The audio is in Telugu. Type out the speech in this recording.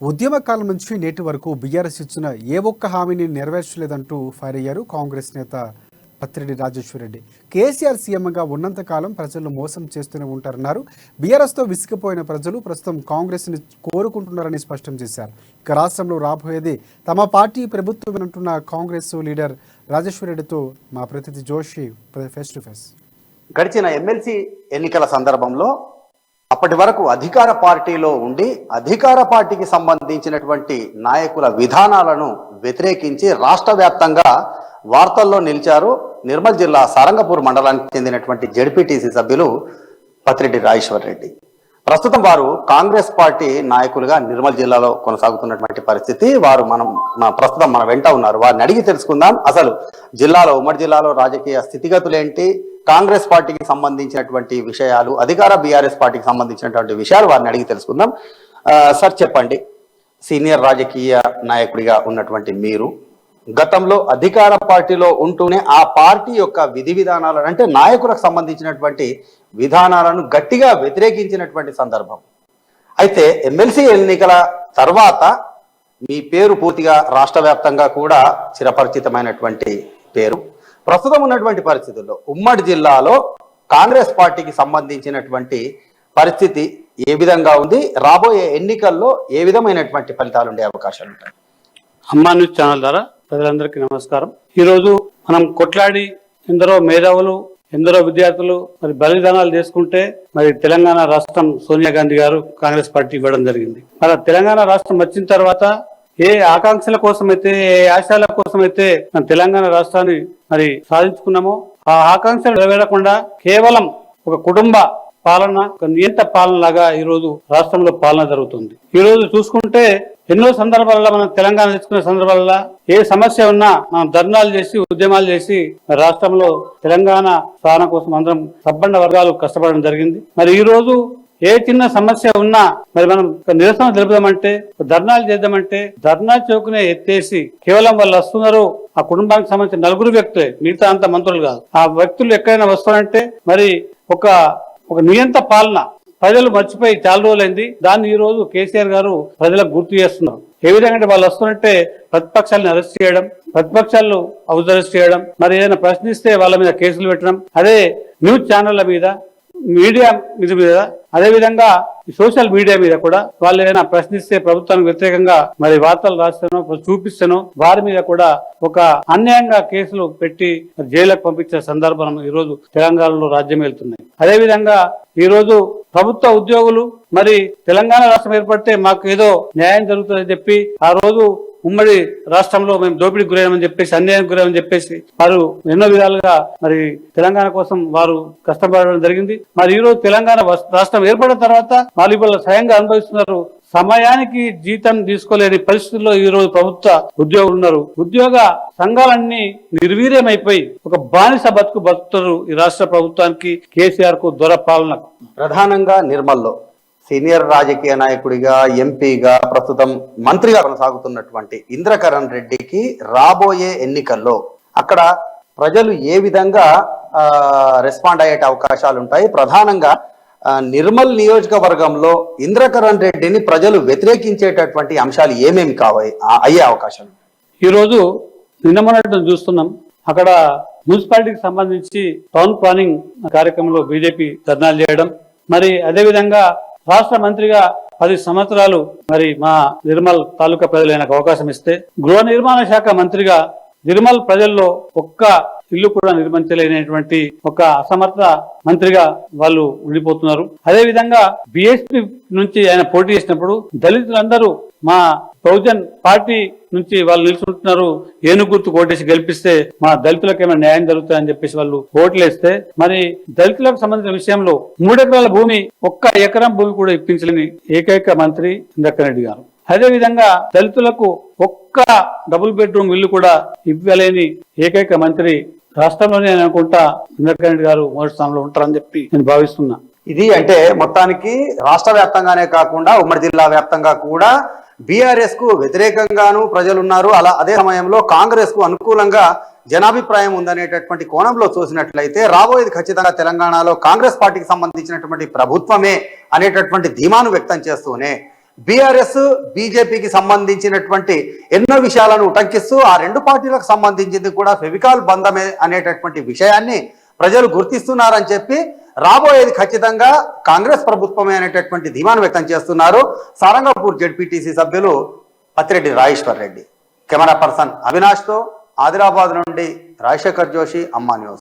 ఉద్యమకాలం నుంచి నేటి వరకు బీఆర్ఎస్ ఇచ్చిన ఏ ఒక్క హామీని నెరవేర్చలేదంటూ ఫైర్ అయ్యారు కాంగ్రెస్ నేత పత్తిరెడ్డి రాజేశ్వరరెడ్డి. కేసీఆర్ సీఎంగా ఉన్నంతకాలం ప్రజలను మోసం చేస్తూనే ఉంటారన్నారు. బీఆర్ఎస్తో విసిగిపోయిన ప్రజలు ప్రస్తుతం కాంగ్రెస్ని కోరుకుంటున్నారని స్పష్టం చేశారు. ఇక రాష్ట్రంలో రాబోయేది తమ పార్టీ ప్రభుత్వమేనంటున్న కాంగ్రెస్ లీడర్ రాజేశ్వరరెడ్డితో మా ప్రతినిధి జోషి ఫేస్ టు ఫేస్. గడిచిన ఎమ్మెల్సీ ఎన్నికల సందర్భంలో అప్పటి వరకు అధికార పార్టీలో ఉండి అధికార పార్టీకి సంబంధించినటువంటి నాయకుల విధానాలను వ్యతిరేకించి రాష్ట్ర వ్యాప్తంగా వార్తల్లో నిలిచారు నిర్మల్ జిల్లా సారంగపూర్ మండలానికి చెందినటువంటి జెడ్పీటీసీ సభ్యులు పత్తిరెడ్డి రాజేశ్వరరెడ్డి. ప్రస్తుతం వారు కాంగ్రెస్ పార్టీ నాయకులుగా నిర్మల్ జిల్లాలో కొనసాగుతున్నటువంటి పరిస్థితి. వారు ప్రస్తుతం మన వెంట ఉన్నారు. వారిని అడిగి తెలుసుకుందాం అసలు ఉమ్మడి జిల్లాలో రాజకీయ స్థితిగతులు ఏంటి, కాంగ్రెస్ పార్టీకి సంబంధించినటువంటి విషయాలు, అధికార బీఆర్ఎస్ పార్టీకి సంబంధించినటువంటి విషయాలు వారిని అడిగి తెలుసుకుందాం. సార్ చెప్పండి, సీనియర్ రాజకీయ నాయకుడిగా ఉన్నటువంటి మీరు గతంలో అధికార పార్టీలో ఉంటూనే ఆ పార్టీ యొక్క విధి విధానాలను అంటే నాయకులకు సంబంధించినటువంటి విధానాలను గట్టిగా వ్యతిరేకించినటువంటి సందర్భం. అయితే ఎమ్మెల్సీ ఎన్నికల తర్వాత మీ పేరు పూర్తిగా రాష్ట్ర వ్యాప్తంగా కూడా చిరపరిచితమైనటువంటి పేరు. ప్రస్తుతం ఉన్నటువంటి పరిస్థితుల్లో ఉమ్మడి జిల్లాలో కాంగ్రెస్ పార్టీకి సంబంధించినటువంటి పరిస్థితి ఏ విధంగా ఉంది, రాబోయే ఎన్నికల్లో ఏ విధమైనటువంటి ఫలితాలు ఉండే అవకాశాలు ఉంటాయి? అమ్మా న్యూస్ ఛానల్ ద్వారా ప్రజలందరికీ నమస్కారం. ఈరోజు మనం కొట్లాడి ఎందరో మేధావులు, ఎందరో విద్యార్థులు మరి బలిదానాలు చేసుకుంటే మరి తెలంగాణ రాష్ట్రం సోనియా గాంధీ గారు కాంగ్రెస్ పార్టీ ఇవ్వడం జరిగింది. మరి తెలంగాణ రాష్ట్రం వచ్చిన తర్వాత ఏ ఆకాంక్షల కోసమైతే, ఏ ఆశయాల కోసమైతే మన తెలంగాణ రాష్ట్రాన్ని మరి సాధించుకున్నామో ఆ ఆకాంక్షలు నెరవేరకుండా కేవలం ఒక కుటుంబ పాలన, ఒక నియంత పాలన లాగా ఈ రోజు రాష్ట్రంలో పాలన జరుగుతుంది. ఈ రోజు చూసుకుంటే ఎన్నో సందర్భాలలో మనం తెలంగాణ తెచ్చుకునే సందర్భాలలో ఏ సమస్య ఉన్నా మనం ధర్నాలు చేసి, ఉద్యమాలు చేసి రాష్ట్రంలో తెలంగాణ సాధన కోసం అందరం సబ్బండ వర్గాలు కష్టపడడం జరిగింది. మరి ఈ రోజు ఏ చిన్న సమస్య ఉన్నా మరి మనం నిరసన తెలుపుదామంటే, ధర్నాలు చేద్దామంటే ధర్నా చౌకనే ఎత్తేసి కేవలం వాళ్ళు వస్తున్నారు ఆ కుటుంబానికి సంబంధించిన నలుగురు వ్యక్తులే, మిగతా అంత మంత్రులు కాదు. ఆ వ్యక్తులు ఎక్కడైనా వస్తారంటే మరి ఒక నియంత పాలన ప్రజలు మర్చిపోయి చాలా రోజులైంది. దాన్ని ఈ రోజు కేసీఆర్ గారు ప్రజలకు గుర్తు చేస్తున్నారు. ఏ విధంగా అంటే వాళ్ళు వస్తున్నట్టే ప్రతిపక్షాలను అరెస్ట్ చేయడం, ప్రతిపక్షాలను హౌస్ అరెస్ట్ చేయడం, మరి ఏదైనా ప్రశ్నిస్తే వాళ్ళ మీద కేసులు పెట్టడం, అదే న్యూస్ ఛానళ్ల మీద, మీడియా మీద, అదే విధంగా సోషల్ మీడియా మీద కూడా వాళ్ళు ఏదైనా ప్రశ్నిస్తే ప్రభుత్వానికి వ్యతిరేకంగా మరి వార్తలు రాస్తానో చూపిస్తానో వారి మీద కూడా ఒక అన్యాయంగా కేసులు పెట్టి జైలుకు పంపించే సందర్భం ఈ రోజు తెలంగాణలో రాజ్యం వెళ్తున్నాయి. అదే విధంగా ఈ రోజు ప్రభుత్వ ఉద్యోగులు మరి తెలంగాణ రాష్ట్రం ఏర్పడితే మాకు ఏదో న్యాయం జరుగుతుందని చెప్పి ఆ రోజు ఉమ్మడి రాష్ట్రంలో మేము దోపిడీకి గురయ్యామని చెప్పేసి, అన్యాయానికి గురయ్యామని చెప్పేసి వారు ఎన్నో విధాలుగా మరి తెలంగాణ కోసం వారు కష్టపడడం జరిగింది. మరి ఈ రోజు తెలంగాణ రాష్ట్రం ఏర్పడిన తర్వాత వాళ్ళు ఇప్పుడు స్వయంగా అనుభవిస్తున్నారు. సమయానికి జీతం తీసుకోలేని పరిస్థితుల్లో ఈ రోజు ప్రభుత్వ ఉద్యోగులు ఉన్నారు. ఉద్యోగ సంఘాలన్నీ నిర్వీర్యమైపోయి ఒక బానిస బతుకుతారు ఈ రాష్ట్ర ప్రభుత్వానికి, కేసీఆర్ కు దొర పాలనకు. ప్రధానంగా నిర్మల్లో సీనియర్ రాజకీయ నాయకుడిగా, ఎంపీగా, ప్రస్తుతం మంత్రిగా కొనసాగుతున్నటువంటి ఇంద్రకరణ్ రెడ్డికి రాబోయే ఎన్నికల్లో అక్కడ ప్రజలు ఏ విధంగా రెస్పాండ్ అయ్యే అవకాశాలు ఉంటాయి? ప్రధానంగా నిర్మల్ నియోజకవర్గంలో ఇంద్రకరణ్ రెడ్డిని ప్రజలు వ్యతిరేకించేటటువంటి అంశాలు ఏమేమి అయ్యే అవకాశాలు? ఈ రోజు నిన్న మొన్నటి చూస్తున్నాం, అక్కడ మున్సిపాలిటీకి సంబంధించి టౌన్ ప్లానింగ్ కార్యక్రమంలో బీజేపీ ధర్నాలు చేయడం, మరి అదేవిధంగా రాష్ట్ర మంత్రిగా 10 సంవత్సరాలు మరి మా నిర్మల్ తాలూకా ప్రజలకు అవకాశం ఇస్తే గృహ నిర్మాణ శాఖ మంత్రిగా నిర్మల్ ప్రజల్లో ఒక్క ఇల్లు కూడా నిర్మించలేనటువంటి ఒక అసమర్థ మంత్రిగా వాళ్ళు ఉండిపోతున్నారు. అదే విధంగా బీఎస్పీ నుంచి ఆయన పోటీ చేసినప్పుడు దళితులందరూ మా బహుజన్ పార్టీ నుంచి వాళ్ళు నిలుచుంటున్నారు, ఏనుగు గుర్తు కోటేసి గెలిపిస్తే మా దళితులకు ఏమైనా న్యాయం జరుగుతుందని చెప్పేసి వాళ్ళు ఓట్లేస్తే మరి దళితులకు సంబంధించిన విషయంలో 3 ఎకరాల భూమి, 1 ఎకరం భూమి కూడా ఇప్పించలేని ఏకైక మంత్రి ఇంద్రకరణ్ రెడ్డి గారు. అదే విధంగా దళితులకు 1 డబుల్ బెడ్రూమ్ ఇల్లు కూడా ఇవ్వలేని ఏకైక మంత్రి రాష్ట్రంలోనే అనుకుంటా ఇంద్రకరణ్ రెడ్డి గారు మొదటి స్థానంలో ఉంటారని చెప్పి నేను భావిస్తున్నా. ఇది అంటే మొత్తానికి రాష్ట్ర వ్యాప్తంగానే కాకుండా ఉమ్మడి జిల్లా వ్యాప్తంగా కూడా బీఆర్ఎస్ కు వ్యతిరేకంగాను ప్రజలు ఉన్నారు. అదే సమయంలో కాంగ్రెస్ కు అనుకూలంగా జనాభిప్రాయం ఉందనేటటువంటి కోణంలో చూసినట్లయితే రాబోయేది ఖచ్చితంగా తెలంగాణలో కాంగ్రెస్ పార్టీకి సంబంధించినటువంటి ప్రభుత్వమే అనేటటువంటి ధీమాను వ్యక్తం చేస్తూనే బీఆర్ఎస్ బీజేపీకి సంబంధించినటువంటి ఎన్నో విషయాలను ఉటంకిస్తూ ఆ రెండు పార్టీలకు సంబంధించింది కూడా ఫెవికాల్ బంధమే అనేటటువంటి విషయాన్ని ప్రజలు గుర్తిస్తున్నారని చెప్పి రాబోయేది ఖచ్చితంగా కాంగ్రెస్ ప్రభుత్వమే అనేటటువంటి ధీమాను వ్యక్తం చేస్తున్నారు సారంగపూర్ జెడ్పీటీసీ సభ్యులు పత్తిరెడ్డి రాజేశ్వర్ రెడ్డి. కెమెరా పర్సన్ అవినాష్తో ఆదిలాబాద్ నుండి రాజశేఖర్ జోషి, అమ్మా న్యూస్.